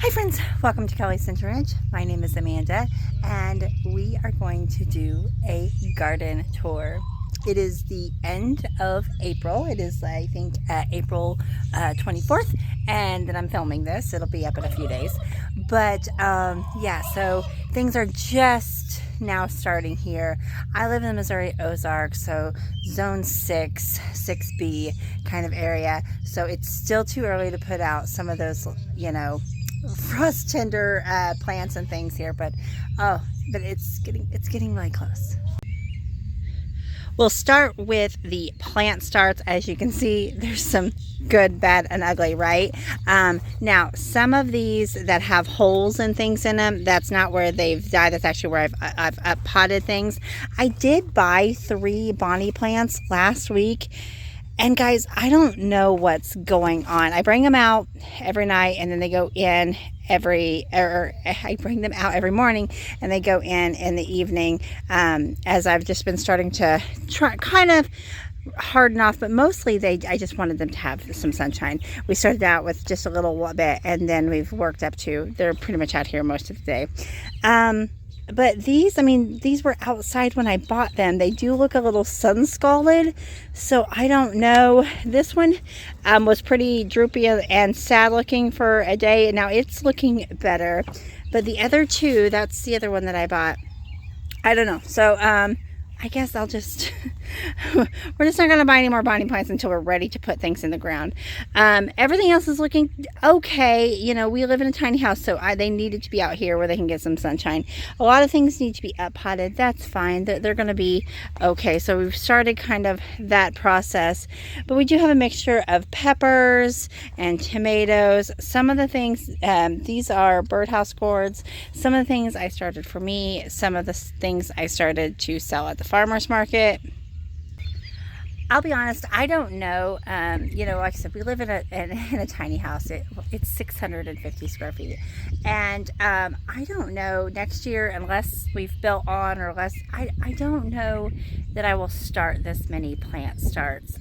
Hi friends, welcome to Kelly Center Ranch. My name is Amanda and we are going to do a garden tour. It is the end of April. It is, I think, April 24th, and then I'm filming this. It'll be up in a few days. But yeah, so things are just now starting here. I live in the Missouri Ozarks, so zone 6, 6B kind of area. So it's still too early to put out some of those, frost tender plants and things here, but it's getting really close. We'll start with the plant starts. As you can see, there's some good, bad, and ugly, right? Now, some of these that have holes and things in them, that's not where they've died. That's actually where I've potted things. I did buy 3 Bonnie plants last week. And guys, I don't know what's going on. I bring them out every night and then they go in I bring them out every morning and they go in the evening, as I've just been starting to try kind of harden off, but mostly I just wanted them to have some sunshine. We started out with just a little bit and then we've worked up to, they're pretty much out here most of the day. But these were outside when I bought them. They do look a little sun-scalded, so I don't know. This one was pretty droopy and sad looking for a day. Now it's looking better. But the other 2, that's the other one that I bought. I don't know. So, I guess I'll just, we're just not going to buy any more Bonnie plants until we're ready to put things in the ground. Everything else is looking okay. You know, we live in a tiny house, so they needed to be out here where they can get some sunshine. A lot of things need to be up potted. That's fine. They're going to be okay. So we've started kind of that process, but we do have a mixture of peppers and tomatoes. Some of the things, these are birdhouse gourds. Some of the things I started for me, some of the things I started to sell at the farmer's market. I'll be honest, I don't know. Like I said, we live in a tiny house. It's 650 square feet. And I don't know next year, unless we've built on or less, I don't know that I will start this many plant starts.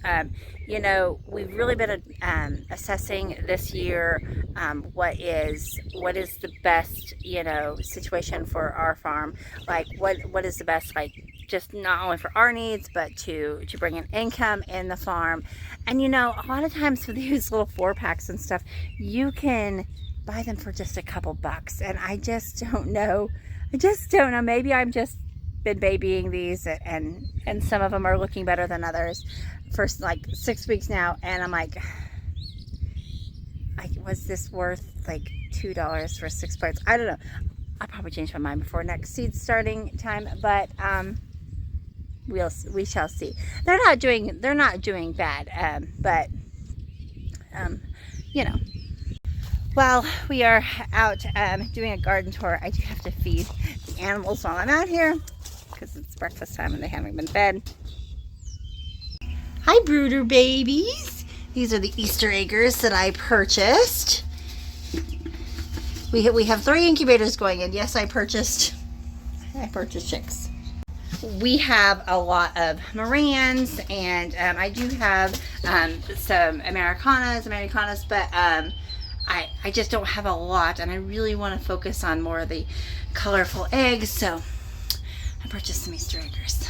We've really been assessing this year what is the best, situation for our farm. Like what is the best, like, just not only for our needs, but to bring an income in the farm. And a lot of times for these little 4-packs and stuff, you can buy them for just a couple bucks. And I just don't know. Maybe I'm just been babying these, and some of them are looking better than others for like 6 weeks now. And I'm like, was this worth like $2 for 6 plants? I don't know. I'll probably change my mind before next seed starting time, but we shall see. They're not doing bad, but while we are out doing a garden tour, I do have to feed the animals while I'm out here because it's breakfast time and they haven't been fed. Hi, brooder babies. These are the Easter eggers that I purchased. We have 3 incubators going in. Yes, I purchased chicks. We have a lot of Morans, and I do have some Americanas, but I just don't have a lot, and I really want to focus on more of the colorful eggs, so I purchased some Easter eggers.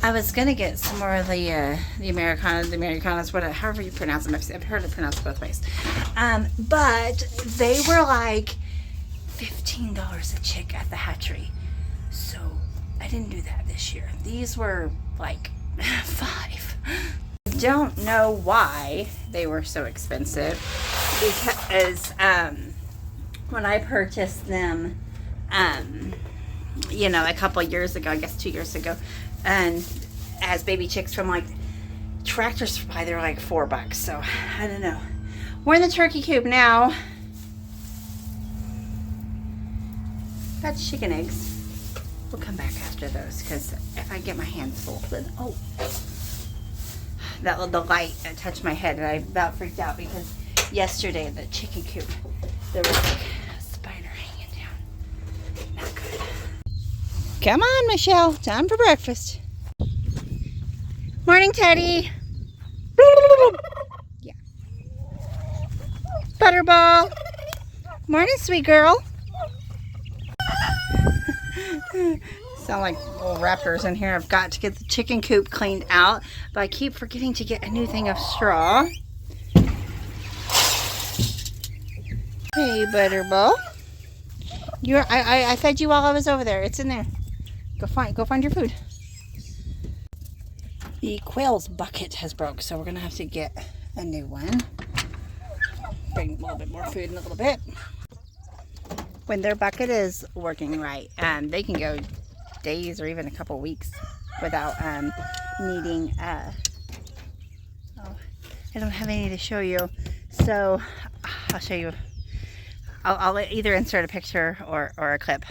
I was going to get some more of the Americanas, however you pronounce them. I've heard it pronounced both ways. But they were like $15 a chick at the hatchery. So I didn't do that this year. These were like $5. Don't know why they were so expensive, because when I purchased them, a couple years ago, I guess 2 years ago, and as baby chicks from like Tractor Supply, they were like $4. So I don't know. We're in the turkey coop now. That's chicken eggs. We'll come back after those, because if I get my hands full, then the light touched my head and I about freaked out, because yesterday in the chicken coop there was like a spider hanging down. Not good. Come on, Michelle. Time for breakfast. Morning, Teddy. Yeah. Butterball. Morning, sweet girl. Sound like little raptors in here. I've got to get the chicken coop cleaned out, but I keep forgetting to get a new thing of straw. Hey, Butterball. I fed you while I was over there. It's in there. Go find your food. The quail's bucket has broke, so we're gonna have to get a new one. Bring a little bit more food in a little bit. When their bucket is working right, they can go days or even a couple weeks without needing. Oh, I don't have any to show you, so I'll show you. I'll either insert a picture or a clip.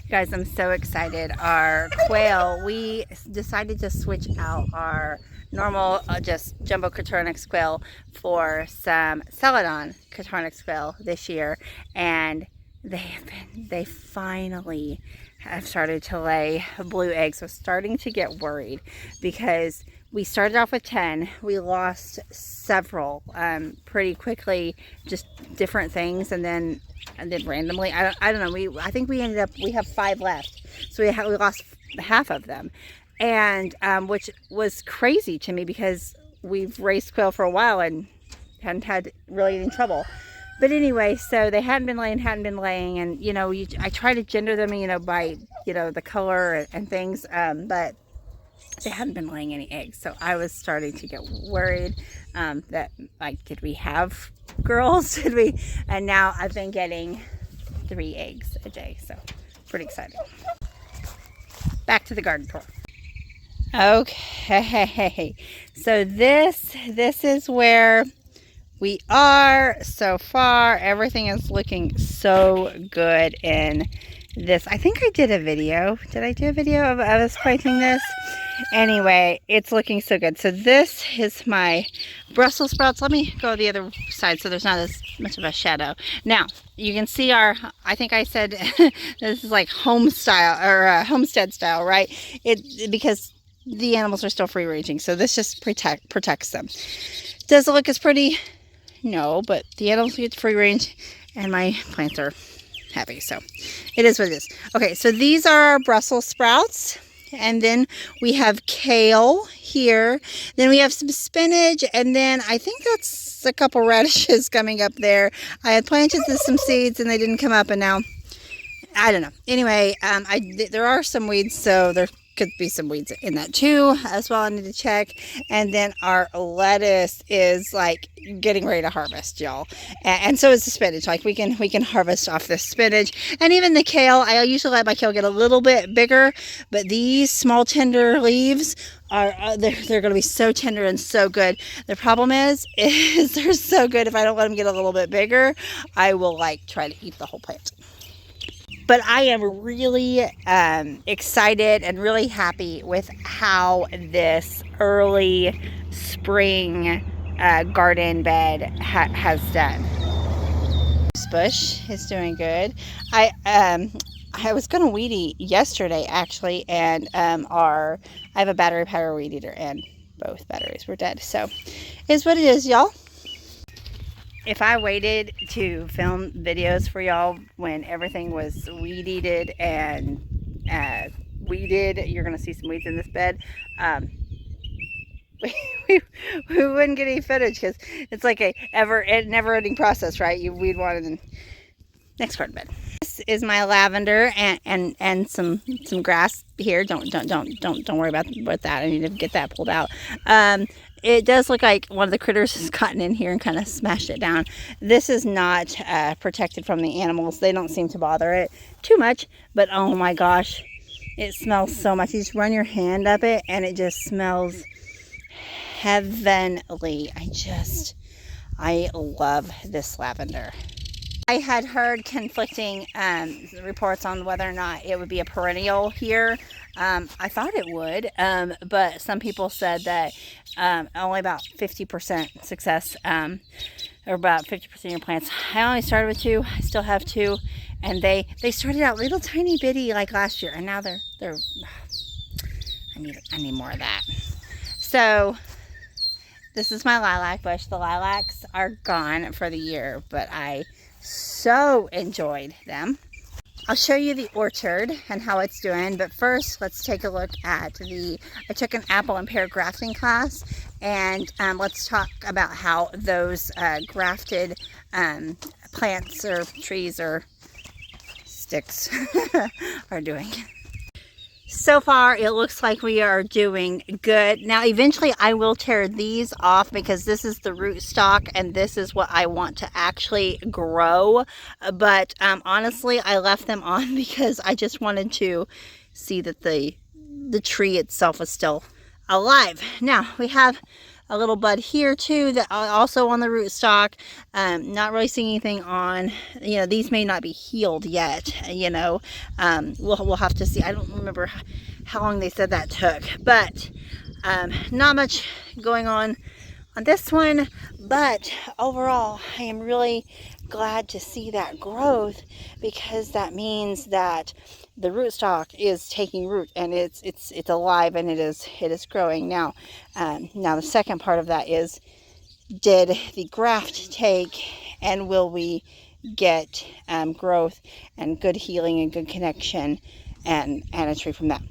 Guys, I'm so excited. Our quail, we decided to switch out our normal just jumbo Coturnix quail for some Celadon Coturnix quail this year, and they finally have started to lay blue eggs. So starting to get worried because we started off with 10. We lost several pretty quickly, just different things, and then randomly, I don't know. I think we have 5 left, so we lost half of them, and which was crazy to me because we've raised quail for a while and hadn't had really any trouble. But anyway, so they hadn't been laying, and you know, I try to gender them, you know, by the color and things, but they hadn't been laying any eggs. So I was starting to get worried that, like, did we have girls? Did we? And now I've been getting 3 eggs a day, so pretty exciting. Back to the garden tour. Okay, so this is where we are so far. Everything is looking so good in this. I think I did a video. Did I do a video of us planting this? Anyway, it's looking so good. So this is my Brussels sprouts. Let me go the other side so there's not as much of a shadow. Now, you can see I think I said this is like home style or homestead style, right? Because the animals are still free ranging. So this just protects them. Does it look as pretty? No, but the animals get free range and my plants are happy. So it is what it is. Okay, so these are our Brussels sprouts. And then we have kale here. Then we have some spinach. And then I think that's a couple radishes coming up there. I had planted some seeds and they didn't come up. And now, I don't know. Anyway, there are some weeds. So there could be some weeds in that too as well. I need to check. And then our lettuce is like getting ready to harvest, y'all, and so is the spinach. Like we can harvest off the spinach, and even the kale. I usually let my kale get a little bit bigger, but these small tender leaves are they're going to be so tender and so good. The problem is they're so good. If I don't let them get a little bit bigger, I will like try to eat the whole plant. But I am really excited and really happy with how this early spring garden bed has done. This bush is doing good. I was going to weed eat yesterday actually, and I have a battery power weed eater and both batteries were dead. So it's what it is, y'all. If I waited to film videos for y'all when everything was weed-eated and weeded, you're going to see some weeds in this bed, we wouldn't get any footage because it's like a never-ending process, right? You weed one and then next garden bed. This is my lavender and some grass here. Don't worry about that. I need to get that pulled out. It does look like one of the critters has gotten in here and kind of smashed it down. This is not protected from the animals. They don't seem to bother it too much, but oh my gosh, it smells so much. You just run your hand up it and it just smells heavenly. I love this lavender. I had heard conflicting reports on whether or not it would be a perennial here. I thought it would, but some people said that only about 50% success, or about 50% of your plants. I only started with 2. I still have 2, and they started out little tiny bitty like last year, and now they're I need more of that. So this is my lilac bush. The lilacs are gone for the year, but I so enjoyed them. I'll show you the orchard and how it's doing, but first let's take a look at I took an apple and pear grafting class, and let's talk about how those grafted plants or trees or sticks are doing. So far, it looks like we are doing good. Now, eventually I will tear these off because this is the root stock and this is what I want to actually grow. But honestly, I left them on because I just wanted to see that the tree itself is still alive. Now, we have a little bud here too that also on the root stock. Not really seeing anything on, these may not be healed yet, we'll have to see. I don't remember how long they said that took, but not much going on this one. But overall, I am really glad to see that growth, because that means that the rootstock is taking root and it's alive and it is growing. Now the second part of that is, did the graft take, and will we get growth and good healing and good connection and a tree from that?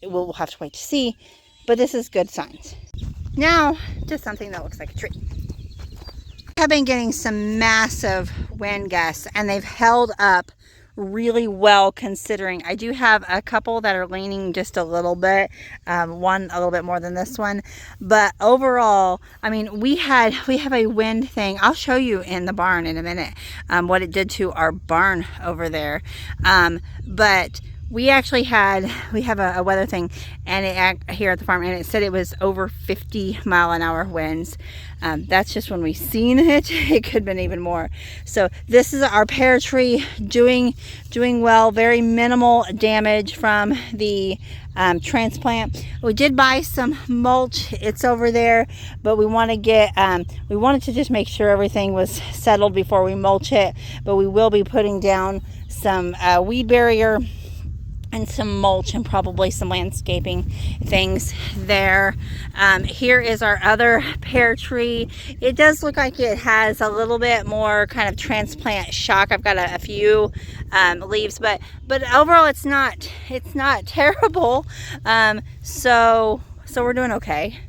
We'll have to wait to see, but this is good signs. Now to something that looks like a tree. I have been getting some massive wind gusts, and they've held up really well, considering I do have a couple that are leaning just a little bit, one a little bit more than this one, but overall, I mean, we have a wind thing. I'll show you in the barn in a minute what it did to our barn over there, but we actually have a weather thing, and here at the farm, and it said it was over 50-mile-an-hour winds. That's just when we seen it. It could have been even more. So this is our pear tree doing well. Very minimal damage from the transplant. We did buy some mulch. It's over there, but we wanted to just make sure everything was settled before we mulch it. But we will be putting down some weed barrier and some mulch and probably some landscaping things there. Here is our other pear tree. It does look like it has a little bit more kind of transplant shock. I've got a few leaves, but overall it's not terrible. So we're doing okay.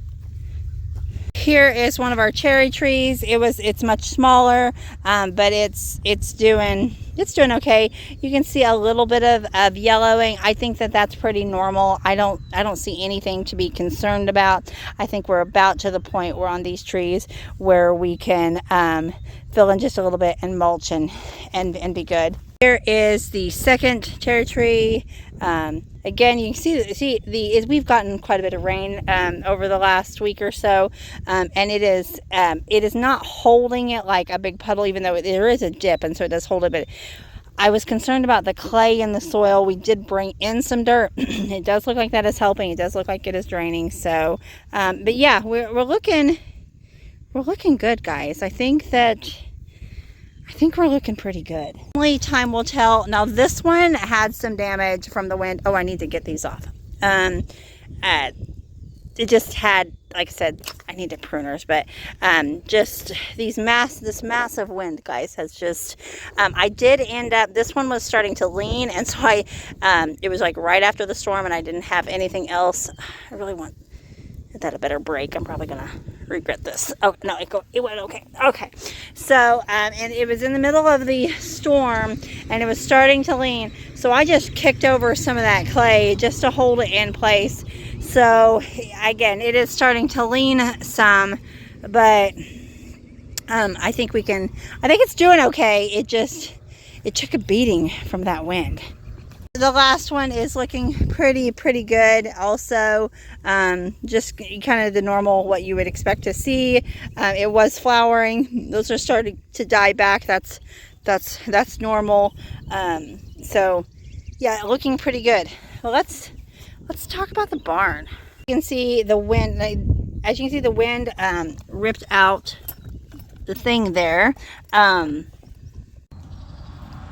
Here is one of our cherry trees. It's much smaller, but it's doing okay. You can see a little bit of yellowing. I think that's pretty normal. I don't see anything to be concerned about. I think we're about to the point where on these trees where we can fill in just a little bit and mulch and be good. Here is the second cherry tree. Again, you can see we've gotten quite a bit of rain over the last week or so, and it is not holding it like a big puddle, even though there is a dip, and so it does hold it. But I was concerned about the clay in the soil. We did bring in some dirt. It does look like that is helping. It does look like it is draining. So, but yeah, we're looking good, guys. I think we're looking pretty good. Only time will tell. Now this one had some damage from the wind. Oh, I need to get these off. It just had, like I said, I needed pruners, but just this massive wind, guys, has just, I did end up, this one was starting to lean, and so it was like right after the storm, and I didn't have anything else. I really want that a better break. I'm probably gonna regret this. Oh no, it went okay. Okay, so and it was in the middle of the storm and it was starting to lean, so I just kicked over some of that clay just to hold it in place. So again, it is starting to lean some, but I think it's doing okay. It took a beating from that wind. The last one is looking pretty good also. Just kind of the normal, what you would expect to see. It was flowering. Those are starting to die back. That's normal. So yeah, looking pretty good. Well, let's talk about the barn. You can see the wind, as you can see, the wind ripped out the thing there.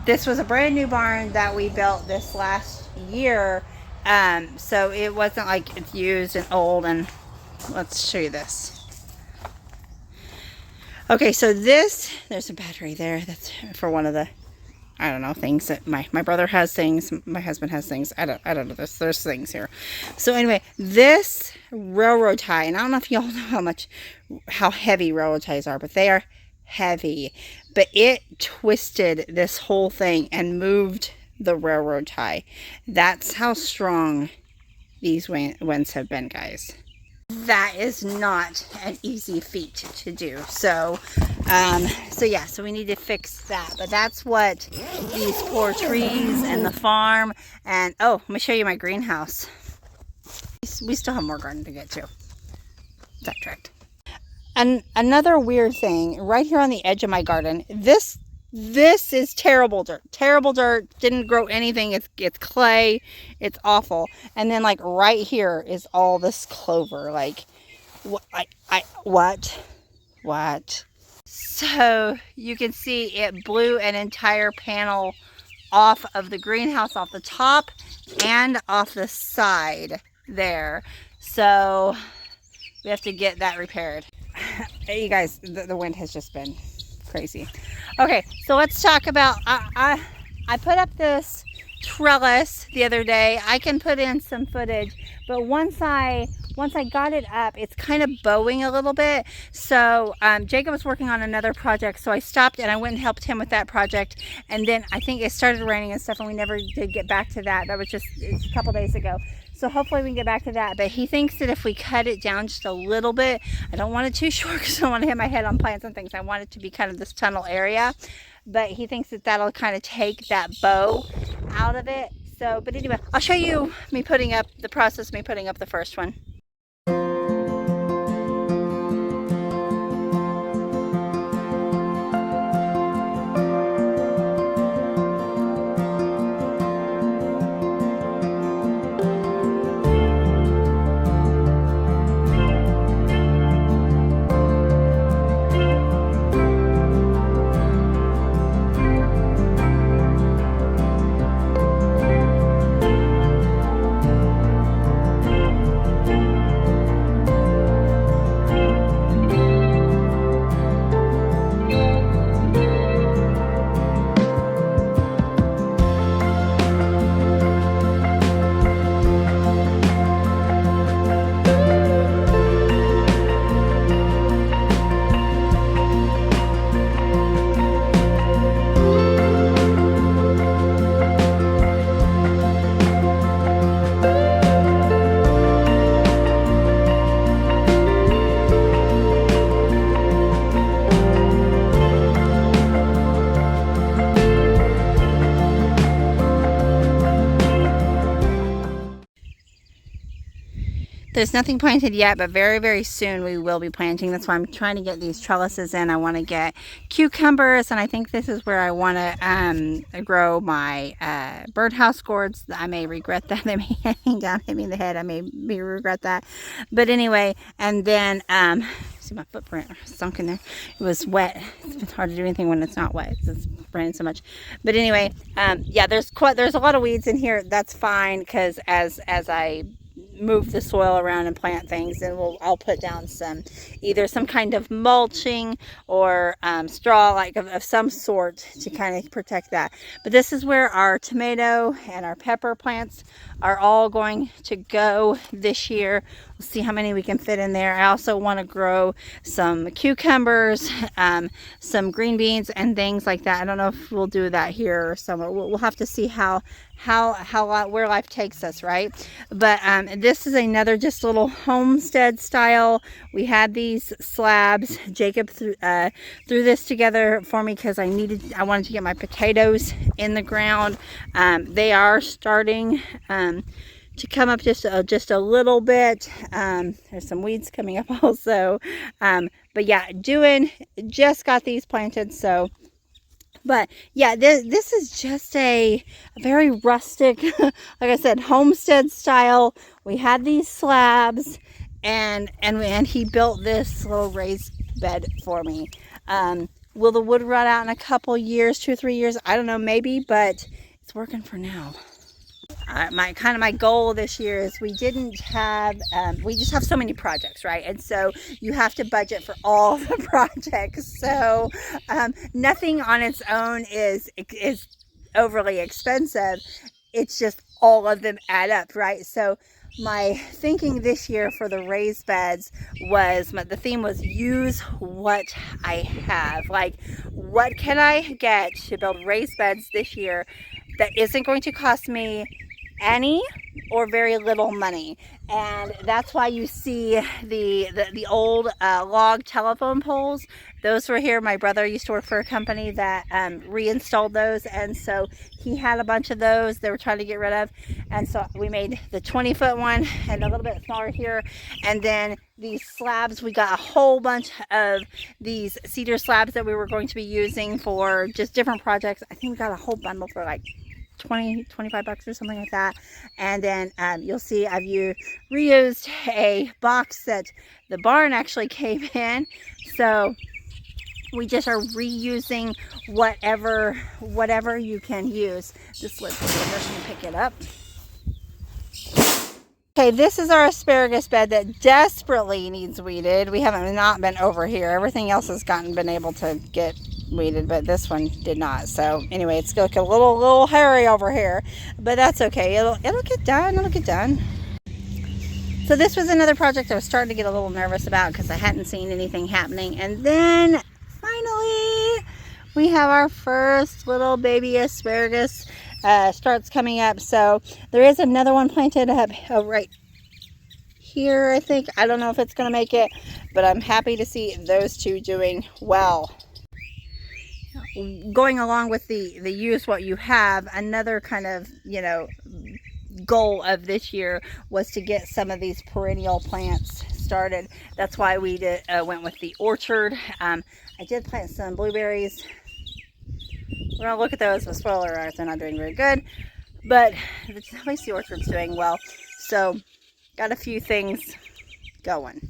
This was a brand new barn that we built this last year, so it wasn't like it's used and old. And let's show you this. Okay, so there's a battery there. That's for one of the, I don't know, things that my brother has things, my husband has things. I don't know. There's things here. So anyway, this railroad tie, and I don't know if y'all know how heavy railroad ties are, but they are heavy. But it twisted this whole thing and moved the railroad tie. That's how strong these winds have been, guys. That is not an easy feat to do. So so we need to fix that. But that's what these poor trees and the farm and oh, let me show you my greenhouse. We still have more garden to get to. Sidetracked. And another weird thing right here on the edge of my garden, this is terrible dirt. Terrible dirt. Didn't grow anything. It's clay. It's awful. And then like right here is all this clover. Like what? So you can see it blew an entire panel off of the greenhouse, off the top and off the side there. So we have to get that repaired. You guys, the wind has just been crazy. Okay, so let's talk about, I put up this trellis the other day. I can put in some footage, but once I got it up, it's kind of bowing a little bit. So Jacob was working on another project, so I stopped and I went and helped him with that project. And then I think it started raining and stuff, and we never did get back to that. That was just a couple days ago. So hopefully we can get back to that. But he thinks that if we cut it down just a little bit, I don't want it too short because I don't want to hit my head on plants and things. I want it to be kind of this tunnel area. But he thinks that that'll kind of take that bow out of it. So, but anyway, I'll show you me putting up the first one. There's nothing planted yet, but very, very soon we will be planting. That's why I'm trying to get these trellises in. I want to get cucumbers, and I think this is where I want to grow my birdhouse gourds. I may regret that. They may hang down, hit me in the head. I may regret that. But anyway, and then, see my footprint sunk in there. It was wet. It's hard to do anything when it's not wet. It's raining so much. But anyway, yeah, there's a lot of weeds in here. That's fine, because as I move the soil around and plant things, and I'll put down either some kind of mulching or straw, like of some sort, to kind of protect that. But this is where our tomato and our pepper plants are all going to go this year. We'll see how many we can fit in there. I also want to grow some cucumbers, some green beans and things like that. I don't know if we'll do that here or somewhere. We'll have to see where life takes us, right? But this is another just little homestead style. We had these slabs. Jacob threw this together for me because I wanted to get my potatoes in the ground. They are starting to come up just a little bit. There's some weeds coming up also. But yeah, just got these planted, so. But yeah, this is just a very rustic, like I said, homestead style. We had these slabs, and he built this little raised bed for me. Will the wood rot out in a couple years, 2 or 3 years? I don't know, maybe, but it's working for now. my goal this year is we didn't have we just have so many projects, right? And so you have to budget for all the projects. So nothing on its own is overly expensive. It's just all of them add up, right? So my thinking this year for the raised beds was the theme was use what I have. Like, what can I get to build raised beds this year that isn't going to cost me any or very little money? And that's why you see the old log telephone poles. Those were here. My brother used to work for a company that reinstalled those, and so he had a bunch of those they were trying to get rid of, and so we made the 20-foot one and a little bit smaller here. And then these slabs, we got a whole bunch of these cedar slabs that we were going to be using for just different projects. I think we got a whole bundle for like 25 bucks or something like that. And then you'll see I've reused a box that the barn actually came in, so we just are reusing whatever you can use. This lid's going to pick it up. Okay, this is our asparagus bed that desperately needs weeded. We haven't not been over here. Everything else has been able to get weeded, but this one did not. So anyway, it's looking a little hairy over here, but that's okay. It'll get done. It'll get done. So this was another project I was starting to get a little nervous about because I hadn't seen anything happening, and then finally we have our first little baby asparagus starts coming up. So there is another one planted up right here, I think. I don't know if it's going to make it, but I'm happy to see those two doing well. Going along with the use what you have, another kind of, goal of this year was to get some of these perennial plants started. That's why we went with the orchard. I did plant some blueberries. We're gonna look at those, but spoiler alert, they're not doing very good, but at least the orchard's doing well. So got a few things going.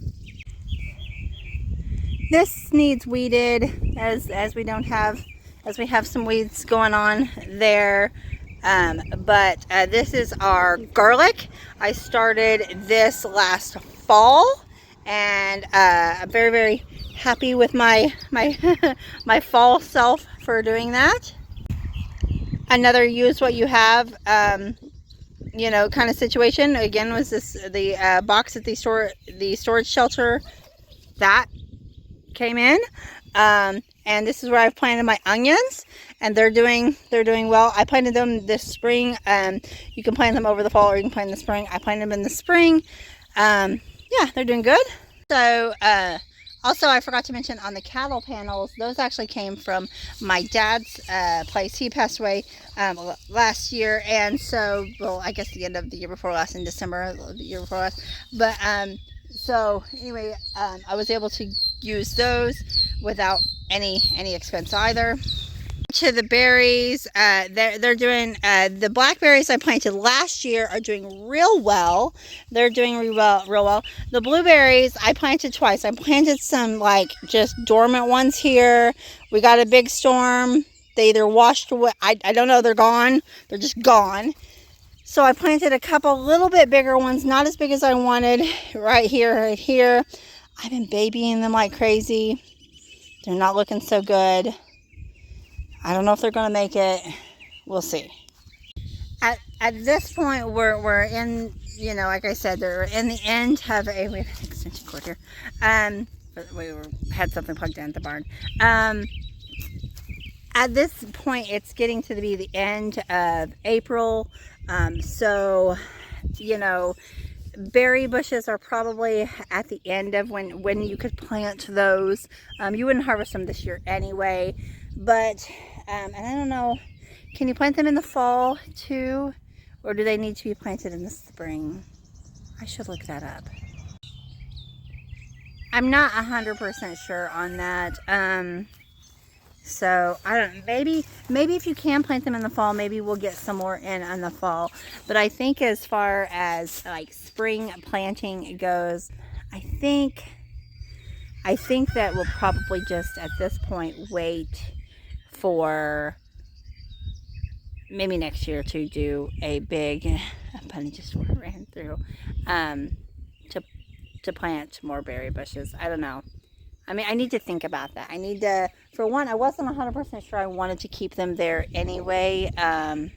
This needs weeded as we have some weeds going on there. But this is our garlic. I started this last fall, and I'm very, very happy with my my fall self for doing that. Another use what you have kind of situation again was the box at the storage shelter that came in, and this is where I've planted my onions, and they're doing well. I planted them this spring. You can plant them over the fall, or you can plant in the spring. I planted them in the spring. Yeah, they're doing good. So also, I forgot to mention on the cattle panels, those actually came from my dad's place. He passed away last year, and so, well, I guess the end of the year before last, in December, the year before last. But so anyway, I was able to use those without any expense either. To the berries, they're doing the blackberries I planted last year are doing real well. They're doing real well. The blueberries I planted twice. I planted some like just dormant ones here. We got a big storm. They either washed away. I don't know. They're gone. They're just gone. So I planted a couple little bit bigger ones, not as big as I wanted, right here. I've been babying them like crazy. They're not looking so good. I don't know if they're going to make it. We'll see. At this point, we're in, like I said, they're in the end of we have an extension cord here. But we had something plugged in at the barn. At this point, it's getting to be the end of April. So, berry bushes are probably at the end of when you could plant those. You wouldn't harvest them this year anyway, but and I don't know, can you plant them in the fall too, or do they need to be planted in the spring? I should look that up. I'm not 100% sure on that. So I don't, maybe if you can plant them in the fall, maybe we'll get some more in the fall. But I think as far as like spring planting goes, I think that we'll probably just at this point wait for maybe next year to do a big, a bunny just ran through, to plant more berry bushes. I don't know. I mean, I need to think about that. I need to, for one, I wasn't 100% sure I wanted to keep them there anyway. I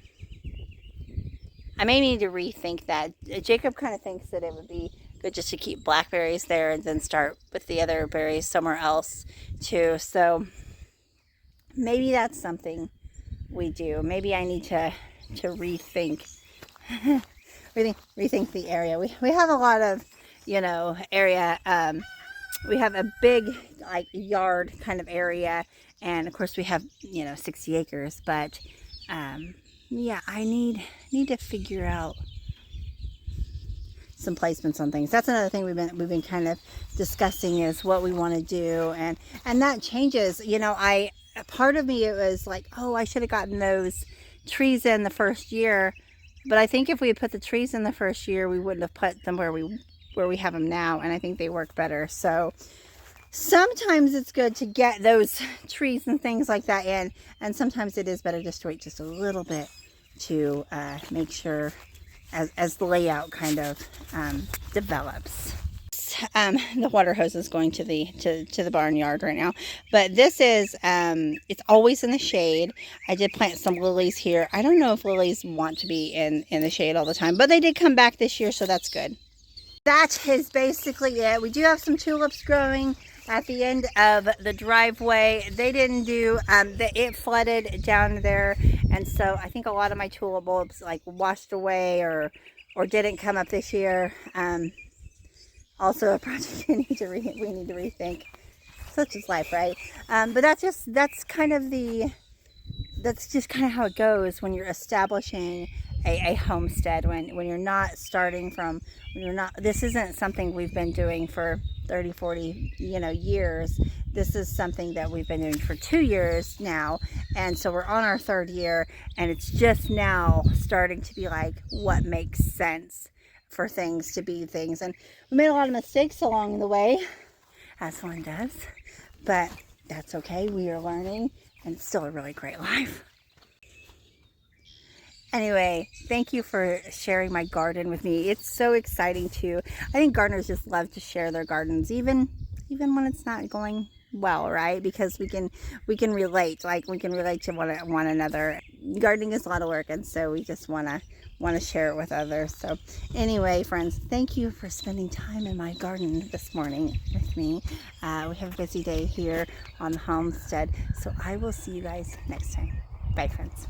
may need to rethink that. Jacob kind of thinks that it would be good just to keep blackberries there and then start with the other berries somewhere else too. So maybe that's something we do. Maybe I need to rethink rethink the area. We have a lot of, area. We have a big like yard kind of area, and of course we have 60 acres. But yeah, I need to figure out some placements on things. That's another thing we've been kind of discussing, is what we want to do, and that changes. Part of me, it was like, oh, I should have gotten those trees in the first year, but I think if we had put the trees in the first year, we wouldn't have put them where we have them now, and I think they work better. So sometimes it's good to get those trees and things like that in, and sometimes it is better just to wait just a little bit to make sure as the layout kind of develops. The water hose is going to the barnyard right now, but this is it's always in the shade. I did plant some lilies here. I don't know if lilies want to be in the shade all the time, but they did come back this year, so that's good. That is basically it. We do have some tulips growing at the end of the driveway. They didn't do it flooded down there, and so I think a lot of my tulip bulbs like washed away or didn't come up this year. Also a project we need to rethink. Such is life, right? But that's just kind of how it goes when you're establishing a homestead, when you're not starting from, this isn't something we've been doing for 30, 40, years. This is something that we've been doing for 2 years now. And so we're on our 3rd year, and it's just now starting to be like, what makes sense for things to be things. And we made a lot of mistakes along the way, as one does, but that's okay. We are learning, and it's still a really great life. Anyway, thank you for sharing my garden with me. It's so exciting too. I think gardeners just love to share their gardens, even when it's not going well, right? Because we can relate, we can relate to one another. Gardening is a lot of work, and so we just want to share it with others. So anyway, friends, thank you for spending time in my garden this morning with me. We have a busy day here on the homestead, so I will see you guys next time. Bye, friends.